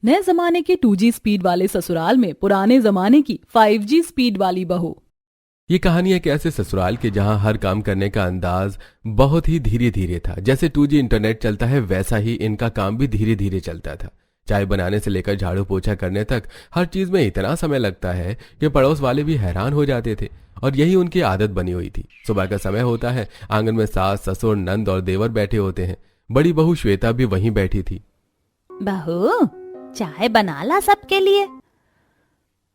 नए जमाने की 2G स्पीड वाले ससुराल में पुराने जमाने की 5G स्पीड वाली बहू। ये कहानी एक ऐसे ससुराल की जहां हर काम करने का अंदाज बहुत ही धीरे धीरे था। जैसे 2G इंटरनेट चलता है वैसा ही इनका काम भी धीरे धीरे चलता था। चाय बनाने से लेकर झाड़ू पोछा करने तक हर चीज में इतना समय लगता है कि पड़ोस वाले भी हैरान हो जाते थे। और यही उनकी आदत बनी हुई थी। सुबह का समय होता है, आंगन में सास ससुर नंद और देवर बैठे होते हैं। बड़ी बहू श्वेता भी वहीं बैठी थी। बहू, चाय बना ला सबके लिए।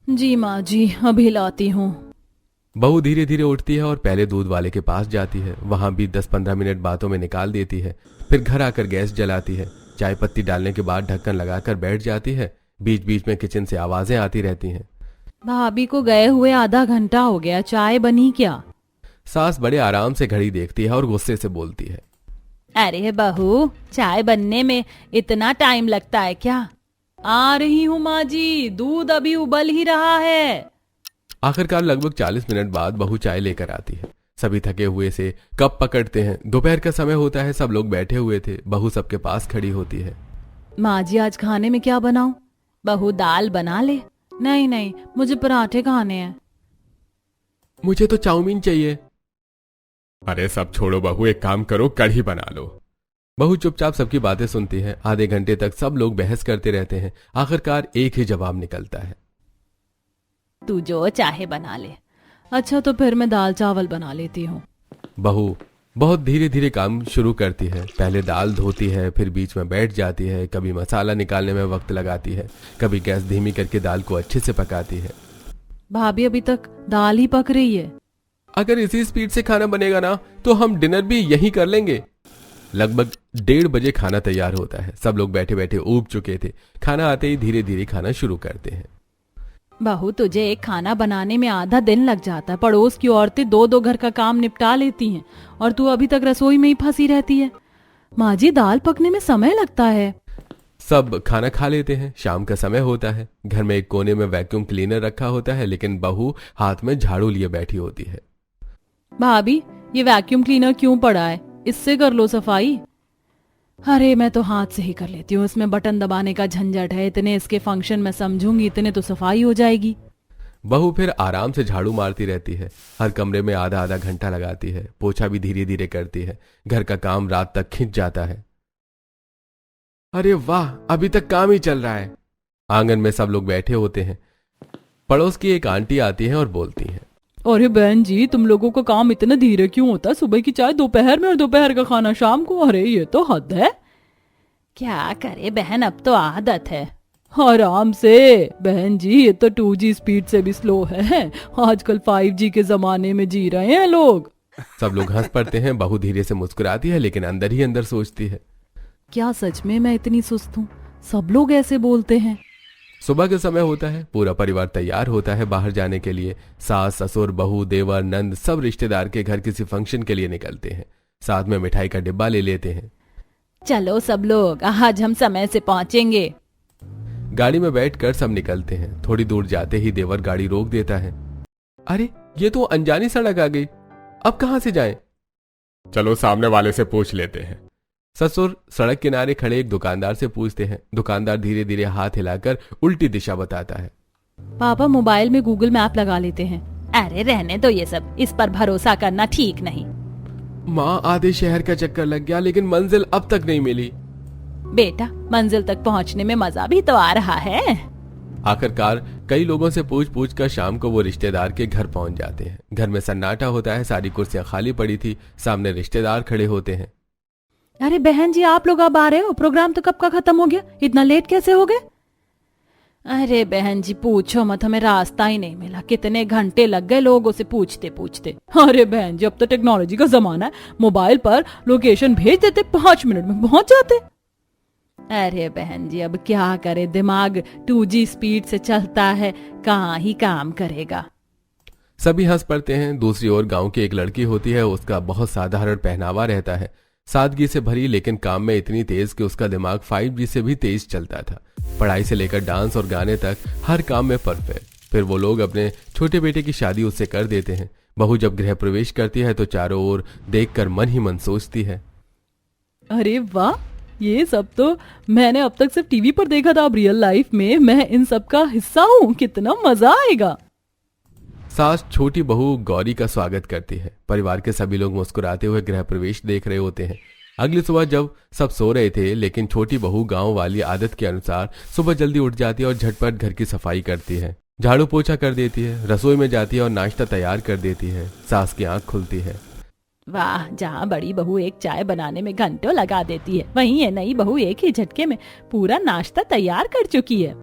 जी माँ जी, अभी लाती हूँ। बहू धीरे धीरे उठती है और पहले दूध वाले के पास जाती है। वहां भी 10-15 मिनट बातों में निकाल देती है। फिर घर आकर गैस जलाती है। चाय पत्ती डालने के बाद ढक्कन लगाकर बैठ जाती है। बीच बीच में किचन से आवाजें आती रहती हैं। भाभी को गए हुए आधा घंटा हो गया, चाय बनी क्या? सास बड़े आराम से घड़ी देखती है और गुस्से से बोलती है, अरे बहू, चाय बनने में इतना टाइम लगता है क्या? आ रही हूँ माँ जी, दूध अभी उबल ही रहा है। आखिरकार लगभग 40 मिनट बाद बहू चाय लेकर आती है। सभी थके हुए से कप पकड़ते हैं। दोपहर का समय होता है, सब लोग बैठे हुए थे। बहू सबके पास खड़ी होती है। माँ जी, आज खाने में क्या बनाऊं? बहू, दाल बना ले। नहीं नहीं, मुझे पराठे खाने हैं। मुझे तो चाउमीन चाहिए। अरे सब छोड़ो बहू, एक काम करो, कढ़ी बना लो। बहू चुपचाप सबकी बातें सुनती है। आधे घंटे तक सब लोग बहस करते रहते हैं। आखिरकार एक ही जवाब निकलता है, तू जो चाहे बना ले। अच्छा, तो फिर मैं दाल चावल बना लेती हूँ। बहू बहुत धीरे धीरे काम शुरू करती है। पहले दाल धोती है, फिर बीच में बैठ जाती है। कभी मसाला निकालने में वक्त लगाती है, कभी गैस धीमी करके दाल को अच्छे से पकाती है। भाभी, अभी तक दाल ही पक रही है। अगर इसी स्पीड से खाना बनेगा ना तो हम डिनर भी यहीं कर लेंगे। लगभग 1:30 बजे खाना तैयार होता है। सब लोग बैठे बैठे ऊब चुके थे। खाना आते ही धीरे धीरे खाना शुरू करते हैं। बहू, तुझे एक खाना बनाने में आधा दिन लग जाता है। पड़ोस की औरतें दो दो घर का काम निपटा लेती हैं और तू अभी तक रसोई में ही फंसी रहती है। माँ जी, दाल पकने में समय लगता है। सब खाना खा लेते हैं। शाम का समय होता है। घर में एक कोने में वैक्यूम क्लीनर रखा होता है, लेकिन बहू हाथ में झाड़ू लिए बैठी होती है। भाभी, ये वैक्यूम क्लीनर क्यों पड़ा है? इससे कर लो सफाई। अरे मैं तो हाथ से ही कर लेती हूँ, इसमें बटन दबाने का झंझट है। इतने इसके फंक्शन में समझूंगी, इतने तो सफाई हो जाएगी। बहू फिर आराम से झाड़ू मारती रहती है। हर कमरे में आधा आधा घंटा लगाती है। पोछा भी धीरे धीरे करती है। घर का काम रात तक खिंच जाता है। अरे वाह, अभी तक काम ही चल रहा है। आंगन में सब लोग बैठे होते हैं। पड़ोस की एक आंटी आती है और बोलती है, अरे बहन जी, तुम लोगों का काम इतना धीरे क्यों होता है? सुबह की चाय दोपहर में और दोपहर का खाना शाम को। अरे ये तो हद है। क्या करे बहन, अब तो आदत है। आराम से बहन जी, ये तो 2G स्पीड से भी स्लो है। आजकल 5G के जमाने में जी रहे हैं लोग। सब लोग हंस पड़ते हैं। बहू धीरे से मुस्कुराती है, लेकिन अंदर ही अंदर सोचती है, क्या सच में मैं इतनी सुस्त हूँ? सब लोग ऐसे बोलते हैं। सुबह का समय होता है। पूरा परिवार तैयार होता है बाहर जाने के लिए। सास ससुर बहू देवर नंद सब रिश्तेदार के घर किसी फंक्शन के लिए निकलते हैं। साथ में मिठाई का डिब्बा ले लेते हैं। चलो सब लोग, आज हम समय से पहुंचेंगे। गाड़ी में बैठकर सब निकलते हैं। थोड़ी दूर जाते ही देवर गाड़ी रोक देता है। अरे ये तो अनजानी सड़क आ गई, अब कहां से जाएं? चलो सामने वाले से पूछ लेते हैं। ससुर सड़क किनारे खड़े एक दुकानदार से पूछते हैं। दुकानदार धीरे धीरे हाथ हिलाकर उल्टी दिशा बताता है। पापा, मोबाइल में गूगल मैप लगा लेते हैं। अरे रहने दो ये सब, इस पर भरोसा करना ठीक नहीं। माँ, आधे शहर का चक्कर लग गया, लेकिन मंजिल अब तक नहीं मिली। बेटा, मंजिल तक पहुंचने में मजा भी तो आ रहा है। आखिरकार कई लोगों से पूछ पूछ कर शाम को वो रिश्तेदार के घर पहुंच जाते हैं। घर में सन्नाटा होता है। सारी कुर्सियां खाली पड़ी थी। सामने रिश्तेदार खड़े होते हैं। अरे बहन जी, आप लोग अब आ रहे हो? प्रोग्राम तो कब का खत्म हो गया, इतना लेट कैसे हो गए? अरे बहन जी, पूछो मत, हमें रास्ता ही नहीं मिला। कितने घंटे लग गए लोगों से पूछते पूछते। अरे बहन जी, अब तो टेक्नोलॉजी का जमाना है। मोबाइल पर लोकेशन भेज देते, 5 मिनट में पहुंच जाते। अरे बहन जी, अब क्या करे, दिमाग 2G स्पीड से चलता है, कहाँ ही काम करेगा। सभी हंस पड़ते हैं। दूसरी ओर गांव की एक लड़की होती है। उसका बहुत साधारण पहनावा रहता है, सादगी से भरी, लेकिन काम में इतनी तेज कि उसका दिमाग 5G से भी तेज चलता था। पढ़ाई से लेकर डांस और गाने तक हर काम में परफेक्ट। फिर वो लोग अपने छोटे बेटे की शादी उससे कर देते हैं। बहू जब गृह प्रवेश करती है तो चारों ओर देखकर मन ही मन सोचती है, अरे वाह, ये सब तो मैंने अब तक सिर्फ टीवी पर देखा था, अब रियल लाइफ में मैं इन सब का हिस्सा हूँ, कितना मजा आएगा। सास छोटी बहू गौरी का स्वागत करती है। परिवार के सभी लोग मुस्कुराते हुए गृह प्रवेश देख रहे होते हैं। अगली सुबह जब सब सो रहे थे, लेकिन छोटी बहू गांव वाली आदत के अनुसार सुबह जल्दी उठ जाती है और झटपट घर की सफाई करती है, झाड़ू पोछा कर देती है, रसोई में जाती है और नाश्ता तैयार कर देती है। सास की आंख खुलती है। वाह, जहाँ बड़ी बहू एक चाय बनाने में घंटों लगा देती है, वहीं ये नई बहू एक ही झटके में पूरा नाश्ता तैयार कर चुकी है।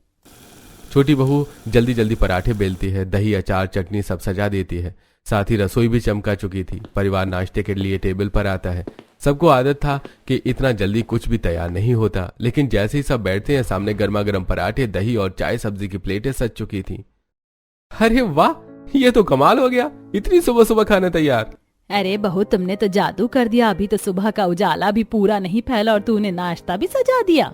छोटी बहू जल्दी जल्दी पराठे बेलती है, दही अचार चटनी सब सजा देती है। साथ ही रसोई भी चमका चुकी थी। परिवार नाश्ते के लिए टेबल पर आता है। सबको आदत था कि इतना जल्दी कुछ भी तैयार नहीं होता, लेकिन जैसे ही सब बैठते हैं, सामने गर्मा गर्म पराठे, दही और चाय सब्जी की प्लेटें सज चुकी थी। अरे वाह, ये तो कमाल हो गया, इतनी सुबह सुबह खाना तैयार। अरे बहू, तुमने तो जादू कर दिया। अभी तो सुबह का उजाला भी पूरा नहीं फैला और तूने नाश्ता भी सजा दिया।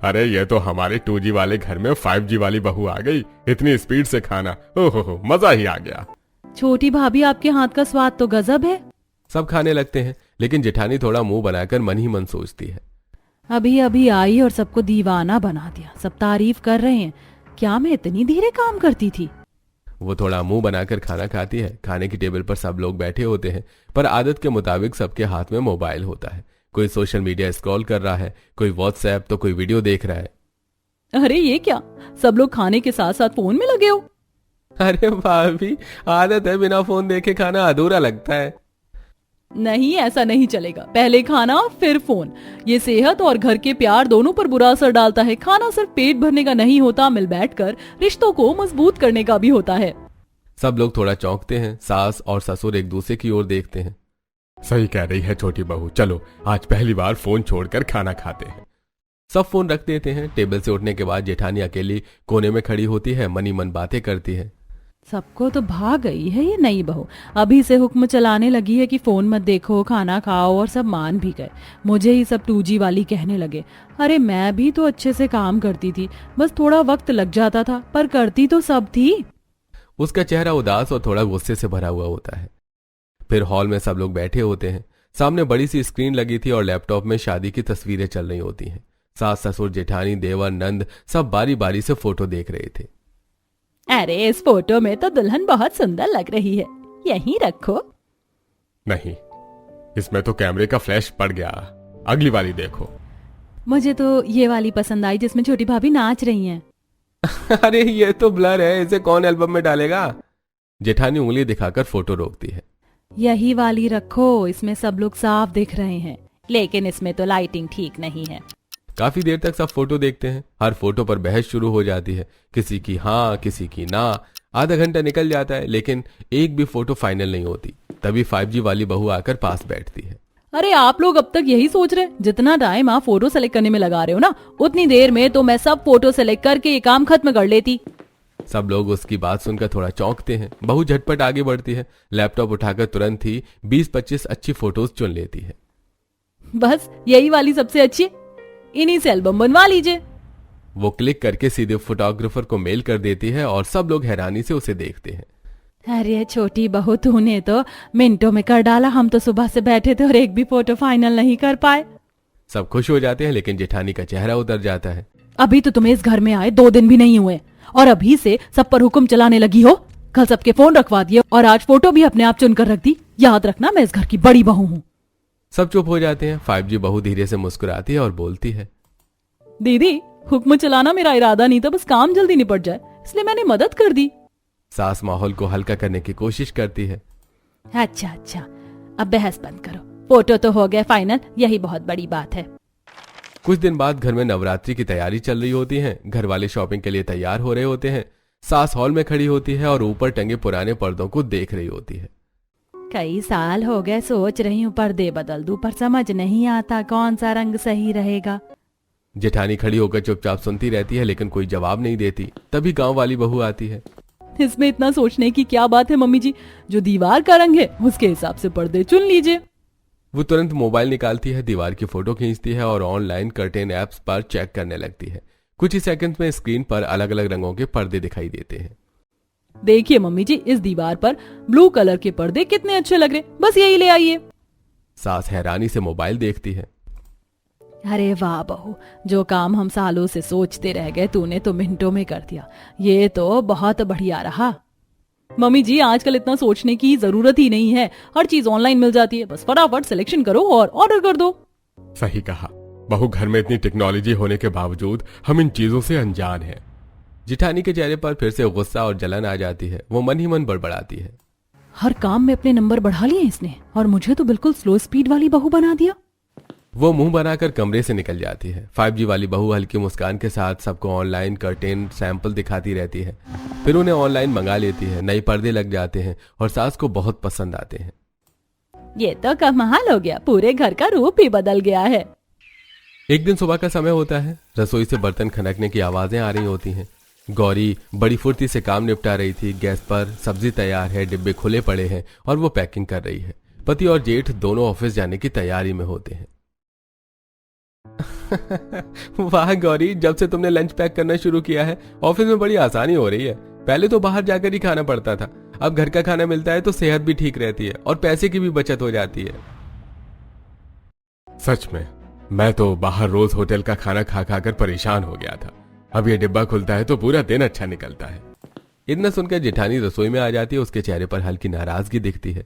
अरे ये तो हमारे 2G वाले घर में 5G वाली बहू आ गई, इतनी स्पीड से खाना, ओहो मजा ही आ गया। छोटी भाभी, आपके हाथ का स्वाद तो गजब है। सब खाने लगते हैं, लेकिन जेठानी थोड़ा मुंह बनाकर मन ही मन सोचती है। अभी अभी आई और सबको दीवाना बना दिया, सब तारीफ कर रहे हैं। क्या मैं इतनी धीरे काम करती थी? वो थोड़ा मुंह बनाकर खाना खाती है। खाने की टेबल पर सब लोग बैठे होते हैं, पर आदत के मुताबिक सबके हाथ में मोबाइल होता है। कोई सोशल मीडिया स्क्रॉल कर रहा है, कोई व्हाट्सएप, तो कोई वीडियो देख रहा है। अरे ये क्या, सब लोग खाने के साथ साथ फोन में लगे हो? अरे भाभी, आदत है, बिना फोन देखे खाना अधूरा लगता है। नहीं, ऐसा नहीं चलेगा। पहले खाना फिर फोन, ये सेहत और घर के प्यार दोनों पर बुरा असर डालता है। खाना सिर्फ पेट भरने का नहीं होता, मिल बैठकर रिश्तों को मजबूत करने का भी होता है। सब लोग थोड़ा चौंकते हैं। सास और ससुर एक दूसरे की ओर देखते हैं। सही कह रही है छोटी बहू, चलो आज पहली बार फोन छोड़कर खाना खाते हैं। सब फोन रख देते हैं। टेबल से उठने के बाद जेठानी अकेली कोने में खड़ी होती है, मनी मन बातें करती है। सबको तो भाग गई है ये नई बहू, अभी से हुक्म चलाने लगी है कि फोन मत देखो, खाना खाओ, और सब मान भी गए। मुझे ही सब 2G वाली कहने लगे। अरे मैं भी तो अच्छे से काम करती थी, बस थोड़ा वक्त लग जाता था, पर करती तो सब थी। उसका चेहरा उदास और थोड़ा गुस्से से भरा हुआ होता है। फिर हॉल में सब लोग बैठे होते हैं। सामने बड़ी सी स्क्रीन लगी थी और लैपटॉप में शादी की तस्वीरें चल रही होती हैं। सास ससुर जेठानी देवर नंद सब बारी बारी से फोटो देख रहे थे। अरे इस फोटो में तो दुल्हन बहुत सुंदर लग रही है, यहीं रखो। नहीं, इसमें तो कैमरे का फ्लैश पड़ गया, अगली वाली देखो। मुझे तो ये वाली पसंद आई जिसमें छोटी भाभी नाच रही हैं। अरे ये तो ब्लर है, इसे कौन एल्बम में डालेगा? जेठानी उंगली दिखाकर फोटो रोकती है। यही वाली रखो, इसमें सब लोग साफ दिख रहे हैं। लेकिन इसमें तो लाइटिंग ठीक नहीं है। काफी देर तक सब फोटो देखते हैं। हर फोटो पर बहस शुरू हो जाती है, किसी की हाँ किसी की ना। आधा घंटा निकल जाता है, लेकिन एक भी फोटो फाइनल नहीं होती। तभी 5G वाली बहू आकर पास बैठती है। अरे आप लोग अब तक यही सोच रहे, जितना टाइम आप फोटो सेलेक्ट करने में लगा रहे हो ना, उतनी देर में तो मैं सब फोटो सेलेक्ट करके ये काम खत्म कर लेती। सब लोग उसकी बात सुनकर थोड़ा चौंकते हैं। बहू झटपट आगे बढ़ती है, लैपटॉप उठाकर तुरंत ही 20-25 अच्छी फोटोज चुन लेती है। बस यही वाली सबसे अच्छी, इन्हीं से एल्बम बनवा लीजिए। वो क्लिक करके सीधे फोटोग्राफर को मेल कर देती है और सब लोग हैरानी से उसे देखते हैं। अरे छोटी बहू, तूने तो मिनटों में कर डाला। हम तो सुबह से बैठे थे और एक भी फोटो फाइनल नहीं कर पाए। सब खुश हो जाते हैं, लेकिन जेठानी का चेहरा उतर जाता है। अभी तो तुम्हें इस घर में आए 2 दिन भी नहीं हुए और अभी से सब पर हुक्म चलाने लगी हो। कल सबके फोन रखवा दिए और आज फोटो भी अपने आप चुनकर रख दी। याद रखना, मैं इस घर की बड़ी बहू हूँ। सब चुप हो जाते हैं। 5G बहू धीरे से मुस्कुराती है और बोलती है, दीदी, हुक्म चलाना मेरा इरादा नहीं था, बस काम जल्दी निपट जाए इसलिए मैंने मदद कर दी। सास माहौल को हल्का करने की कोशिश करती है। अच्छा, अब बहस बंद करो, फोटो तो हो गए फाइनल, यही बहुत बड़ी बात है। कुछ दिन बाद घर में नवरात्रि की तैयारी चल रही होती है। घर वाले शॉपिंग के लिए तैयार हो रहे होते हैं। सास हॉल में खड़ी होती है और ऊपर टंगे पुराने पर्दों को देख रही होती है। कई साल हो गए सोच रही हूँ पर्दे बदल दूं, पर समझ नहीं आता कौन सा रंग सही रहेगा। जेठानी खड़ी होकर चुपचाप सुनती रहती है, लेकिन कोई जवाब नहीं देती। तभी गांव वाली बहू आती है। इसमें इतना सोचने की क्या बात है मम्मी जी, जो दीवार का रंग है उसके हिसाब से पर्दे चुन लीजिए। वो तुरंत मोबाइल निकालती है, दीवार की फोटो खींचती है और ऑनलाइन कर्टेन एप्स पर चेक करने लगती है। कुछ ही सेकंड्स में स्क्रीन पर अलग अलग रंगों के पर्दे दिखाई देते हैं। देखिए मम्मी जी, इस दीवार पर ब्लू कलर के पर्दे कितने अच्छे लग रहे, बस यही ले आइए। सास हैरानी से मोबाइल देखती है। अरे वाह बहू, जो काम हम सालों से सोचते रह गए तूने तो मिनटों में कर दिया। ये तो बहुत बढ़िया रहा। मम्मी जी, आजकल इतना सोचने की जरूरत ही नहीं है, हर चीज ऑनलाइन मिल जाती है, बस फटाफट सिलेक्शन करो और ऑर्डर कर दो। सही कहा बहू, घर में इतनी टेक्नोलॉजी होने के बावजूद हम इन चीजों से अनजान हैं। जिठानी के चेहरे पर फिर से गुस्सा और जलन आ जाती है। वो मन ही मन बड़बड़ाती है। हर काम में अपने नंबर बढ़ा लिए इसने और मुझे तो बिल्कुल स्लो स्पीड वाली बहू बना दिया। वो मुंह बनाकर कमरे से निकल जाती है। 5G वाली बहू हल्की मुस्कान के साथ सबको ऑनलाइन कर्टेन सैंपल दिखाती रहती है, फिर उन्हें ऑनलाइन मंगा लेती है। नए पर्दे लग जाते हैं और सास को बहुत पसंद आते हैं। ये तो कमाल हो गया, पूरे घर का रूप ही बदल गया है। एक दिन सुबह का समय होता है। रसोई से बर्तन खनकने की आवाजें आ रही होती हैं। गौरी बड़ी फुर्ती से काम निपटा रही थी। गैस पर सब्जी तैयार है, डिब्बे खुले पड़े हैं और वो पैकिंग कर रही है। पति और जेठ दोनों ऑफिस जाने की तैयारी में होते हैं। वाह गौरी, जब से तुमने लंच पैक करना शुरू किया है ऑफिस में बड़ी आसानी हो रही है। पहले तो बाहर जाकर ही खाना पड़ता था, अब घर का खाना मिलता है तो सेहत भी ठीक रहती है और पैसे की भी बचत हो जाती है। सच में मैं तो बाहर रोज होटल का खाना खा खाकर परेशान हो गया था। अब ये डिब्बा खुलता है तो पूरा दिन अच्छा निकलता है। इतना सुनकर जेठानी रसोई में आ जाती है। उसके चेहरे पर हल्की नाराजगी दिखती है।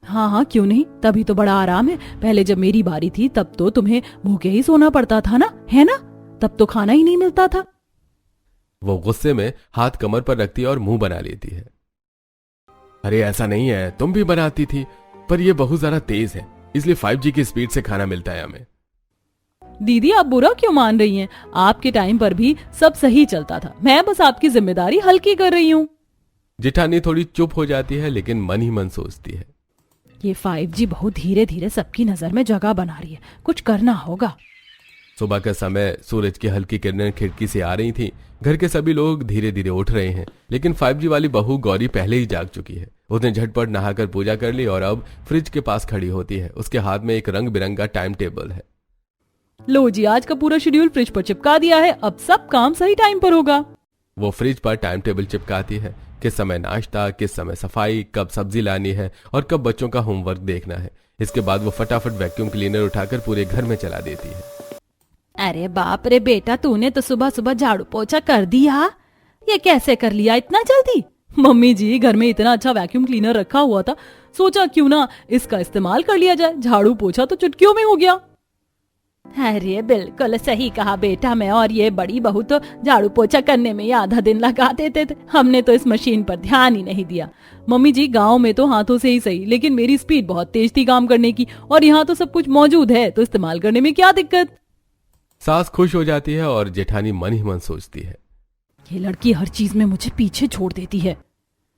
हाँ हाँ, क्यों नहीं, तभी तो बड़ा आराम है। पहले जब मेरी बारी थी तब तो तुम्हें भूखे ही सोना पड़ता था ना, है ना? तब तो खाना ही नहीं मिलता था। वो गुस्से में हाथ कमर पर रखती है और मुंह बना लेती है। अरे ऐसा नहीं है, तुम भी बनाती थी, पर ये बहुत ज्यादा तेज है, इसलिए 5G की स्पीड से खाना मिलता है हमें। दीदी, आप बुरा क्यों मान रही हैं? आपके टाइम पर भी सब सही चलता था, मैं बस आपकी जिम्मेदारी हल्की कर रही हूँ। जेठानी थोड़ी चुप हो जाती है लेकिन मन ही मन सोचती है, ये 5G बहुत धीरे धीरे सबकी नजर में जगह बना रही है, कुछ करना होगा। सुबह का समय, सूरज की हल्की किरणें खिड़की से आ रही थी। घर के सभी लोग धीरे धीरे उठ रहे हैं, लेकिन 5G वाली बहू गौरी पहले ही जाग चुकी है। उसने झटपट नहाकर पूजा कर ली और अब फ्रिज के पास खड़ी होती है। उसके हाथ में एक रंग बिरंगा टाइम टेबल है। लो जी, आज का पूरा शेड्यूल फ्रिज पर चिपका दिया है, अब सब काम सही टाइम पर होगा। वो फ्रिज पर टाइम टेबल चिपकाती है। किस समय नाश्ता, किस समय सफाई, कब सब्जी लानी है और कब बच्चों का होमवर्क देखना है। इसके बाद वो फटाफट वैक्यूम क्लीनर उठाकर पूरे घर में चला देती है। अरे बाप रे बेटा, तूने तो सुबह सुबह झाड़ू पोछा कर दिया, ये कैसे कर लिया इतना जल्दी? मम्मी जी, घर में इतना अच्छा वैक्यूम क्लीनर रखा हुआ था, सोचा क्यों ना इसका इस्तेमाल कर लिया जाए। झाड़ू पोछा तो चुटकियों में हो गया। अरे बिल्कुल सही कहा बेटा, मैं और ये बड़ी बहू तो झाड़ू पोछा करने में ही आधा दिन लगा देते थे, हमने तो इस मशीन पर ध्यान ही नहीं दिया। मम्मी जी, गांव में तो हाथों से ही सही, लेकिन मेरी स्पीड बहुत तेज थी काम करने की, और यहाँ तो सब कुछ मौजूद है तो इस्तेमाल करने में क्या दिक्कत। सास खुश हो जाती है और जेठानी मन ही मन सोचती है, ये लड़की हर चीज में मुझे पीछे छोड़ देती है।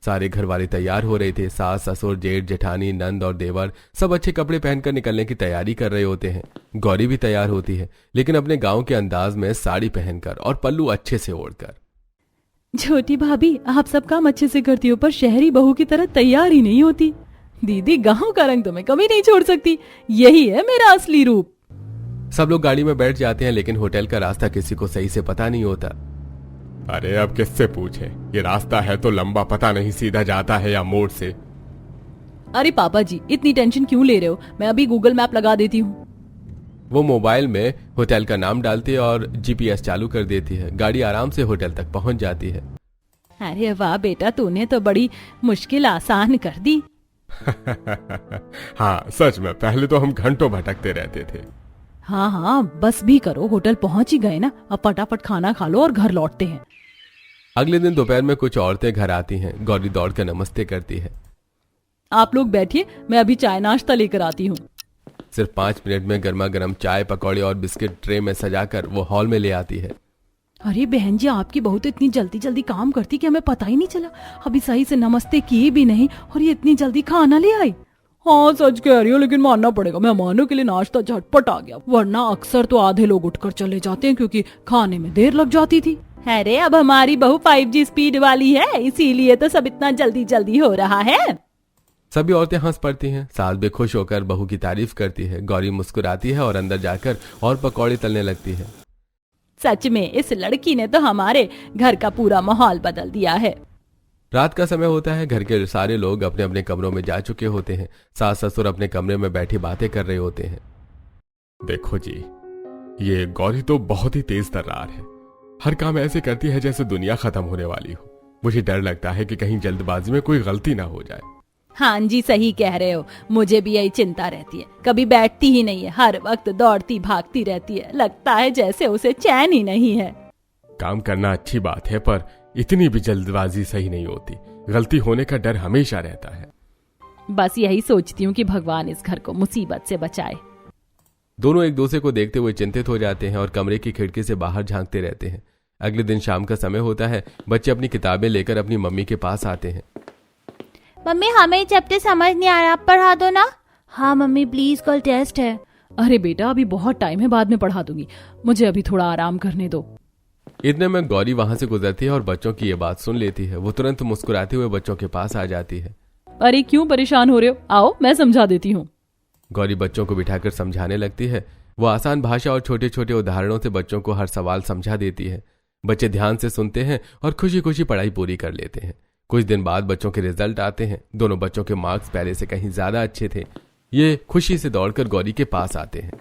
सारे घर वाले तैयार हो रहे थे। सास, ससुर, जेठ, जेठानी, नंद और देवर सब अच्छे कपड़े पहनकर निकलने की तैयारी कर रहे होते हैं। गौरी भी तैयार होती है, लेकिन अपने गांव के अंदाज में साड़ी पहनकर और पल्लू अच्छे से ओढ़कर। छोटी भाभी, आप सब काम अच्छे से करती हो, पर शहरी बहू की तरह तैयार ही नहीं होती। दीदी, गांव का रंग तो मैं कभी नहीं छोड़ सकती, यही है मेरा असली रूप। सब लोग गाड़ी में बैठ जाते हैं, लेकिन होटल का रास्ता किसी को सही से पता नहीं होता। अरे अब किससे पूछे, ये रास्ता है तो लंबा, पता नहीं सीधा जाता है या मोड़ से। अरे पापा जी, इतनी टेंशन क्यों ले रहे हो, मैं अभी गूगल मैप लगा देती हूँ। वो मोबाइल में होटल का नाम डालती है और GPS चालू कर देती है। गाड़ी आराम से होटल तक पहुंच जाती है। अरे वाह बेटा, तूने तो बड़ी मुश्किल आसान कर दी। हाँ सच में, पहले तो हम घंटों भटकते रहते थे। हाँ हाँ, बस भी करो, होटल पहुंच ही गए ना, अब फटाफट खाना खा लो और घर लौटते हैं। अगले दिन दोपहर में कुछ औरतें घर आती हैं। गौरी दौड़कर नमस्ते करती है। आप लोग बैठिए, मैं अभी चाय नाश्ता लेकर आती हूँ। सिर्फ 5 मिनट में गर्मा गर्म चाय, पकौड़े और बिस्किट ट्रे में सजाकर वो हॉल में ले आती है। अरे बहन जी, आपकी बहू तो इतनी जल्दी जल्दी काम करती कि हमें पता ही नहीं चला, अभी सही से नमस्ते किए भी नहीं और ये इतनी जल्दी खाना ले आई। हाँ सच कह रही हो, लेकिन मानना पड़ेगा, मेहमानों के लिए नाश्ता झटपट आ गया, वरना अक्सर तो आधे लोग उठकर चले जाते हैं क्योंकि खाने में देर लग जाती थी। अरे अब हमारी बहू 5G स्पीड वाली है, इसीलिए तो सब इतना जल्दी जल्दी हो रहा है। सभी औरतें हंस पड़ती हैं। सास भी खुश होकर बहू की तारीफ करती है। गौरी मुस्कुराती है और अंदर जाकर और पकौड़े तलने लगती है। सच में इस लड़की ने तो हमारे घर का पूरा माहौल बदल दिया है। रात का समय होता है। घर के सारे लोग अपने अपने कमरों में जा चुके होते हैं। सास ससुर अपने कमरे में बैठी बातें कर रहे होते हैं। देखो जी, ये गौरी तो बहुत ही तेज तर्रार है। हर काम ऐसे करती है जैसे दुनिया खत्म होने वाली हो। मुझे डर लगता है कि कहीं जल्दबाजी में कोई गलती ना हो जाए। हाँ जी, सही कह रहे हो। मुझे भी यही चिंता रहती है। कभी बैठती ही नहीं है, हर वक्त दौड़ती भागती रहती है। लगता है जैसे उसे चैन ही नहीं है। काम करना अच्छी बात है, पर इतनी भी जल्दबाजी सही नहीं होती। गलती होने का डर हमेशा रहता है। बस यही सोचती हूँ कि भगवान इस घर को मुसीबत से बचाए। दोनों एक दूसरे को देखते हुए चिंतित हो जाते हैं और कमरे की खिड़की से बाहर झांकते रहते हैं। अगले दिन शाम का समय होता है। बच्चे अपनी किताबें लेकर अपनी मम्मी के पास आते हैं। मम्मी, हमें चैप्टर समझ नहीं आ रहा, आप पढ़ा दो ना। हाँ मम्मी प्लीज, कल टेस्ट है। अरे बेटा, अभी बहुत टाइम है, बाद में पढ़ा दूंगी। मुझे अभी थोड़ा आराम करने दो। इतने में गौरी वहां से गुजरती है और बच्चों की ये बात सुन लेती है। वो तुरंत मुस्कुराते हुए बच्चों के पास आ जाती है। अरे क्यों परेशान हो रहे हो? आओ मैं समझा देती हूँ। गौरी बच्चों को बिठाकर समझाने लगती है। वो आसान भाषा और छोटे छोटे उदाहरणों से बच्चों को हर सवाल समझा देती है। बच्चे ध्यान से सुनते हैं और खुशी खुशी पढ़ाई पूरी कर लेते हैं। कुछ दिन बाद बच्चों के रिजल्ट आते हैं। दोनों बच्चों के मार्क्स पहले से कहीं ज्यादा अच्छे थे। ये खुशी से दौड़कर गौरी के पास आते हैं।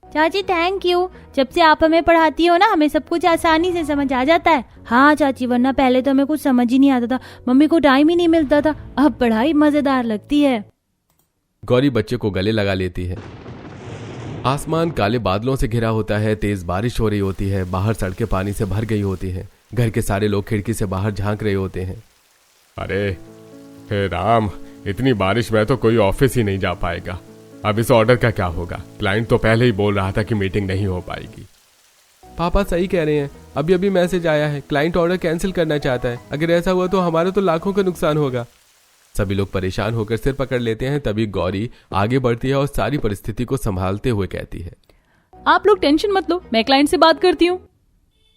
चाची थैंक यू, जब से आप हमें पढ़ाती हो ना, हमें सब कुछ आसानी से समझ आ जाता है। हाँ चाची, वरना पहले तो हमें कुछ समझ ही नहीं आता था। मम्मी को टाइम ही नहीं मिलता था। अब पढ़ाई मजेदार लगती है। गौरी बच्चे को गले लगा लेती है। आसमान काले बादलों से घिरा होता है। तेज बारिश हो रही होती है। बाहर सड़कें पानी से भर गई होती हैं। घर के सारे लोग खिड़की से बाहर झांक रहे होते हैं। अरे हे राम, इतनी बारिश में तो कोई ऑफिस ही नहीं जा पाएगा। अब इस ऑर्डर का क्या होगा? क्लाइंट तो पहले ही बोल रहा था कि मीटिंग नहीं हो पाएगी। पापा सही कह रहे हैं। अभी अभी मैसेज आया है, क्लाइंट ऑर्डर कैंसिल करना चाहता है। अगर ऐसा हुआ तो हमारा तो लाखों का नुकसान होगा। सभी लोग परेशान होकर सिर पकड़ लेते हैं। तभी गौरी आगे बढ़ती है और सारी परिस्थिति को संभालते हुए कहती है, आप लोग टेंशन मत लो, मैं क्लाइंट से बात करती हूँ।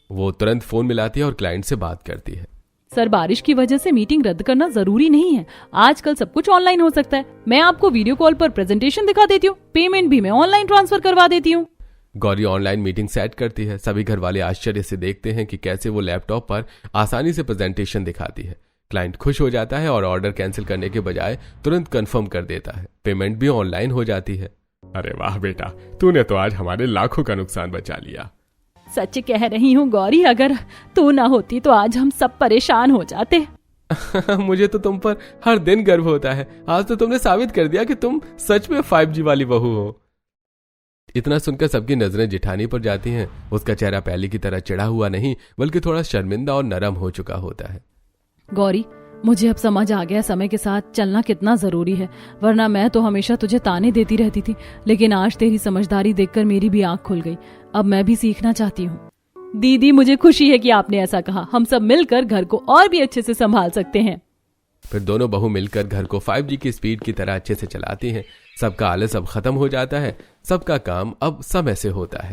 वो तुरंत फोन मिलाती है और क्लाइंट से बात करती है। सर, बारिश की वजह से मीटिंग रद्द करना जरूरी नहीं है। आजकल सब कुछ ऑनलाइन हो सकता है। मैं आपको वीडियो कॉल पर प्रेजेंटेशन दिखा देती हूँ। पेमेंट भी मैं ऑनलाइन ट्रांसफर करवा देती हूँ। गौरी ऑनलाइन मीटिंग सेट करती है। सभी घर वाले आश्चर्य से देखते हैं कि कैसे वो लैपटॉप पर आसानी से प्रेजेंटेशन दिखाती है। क्लाइंट खुश हो जाता है और ऑर्डर कैंसिल करने के बजाय तुरंत कंफर्म कर देता है। पेमेंट भी ऑनलाइन हो जाती है। अरे वाह बेटा, तूने तो आज हमारे लाखों का नुकसान बचा लिया। सच कह रही हूँ गौरी, अगर तू ना होती तो आज हम सब परेशान हो जाते। मुझे तो तुम पर हर दिन गर्व होता है। आज तो तुमने साबित कर दिया कि तुम सच में 5G वाली बहू हो। इतना सुनकर सबकी नजरें जिठानी पर जाती हैं। उसका चेहरा पहले की तरह चिढ़ा हुआ नहीं, बल्कि थोड़ा शर्मिंदा और नरम हो चुका होता है। गौरी, मुझे अब समझ आ गया समय के साथ चलना कितना जरूरी है। वरना मैं तो हमेशा तुझे ताने देती रहती थी, लेकिन आज तेरी समझदारी देखकर मेरी भी आंख खुल गई। अब मैं भी सीखना चाहती हूँ। दीदी, मुझे खुशी है कि आपने ऐसा कहा। हम सब मिलकर घर को और भी अच्छे से संभाल सकते हैं। फिर दोनों बहू मिलकर घर को 5G की स्पीड की तरह अच्छे से चलाती हैं। सबका आलस अब खत्म हो जाता है। सबका काम अब समय से होता है।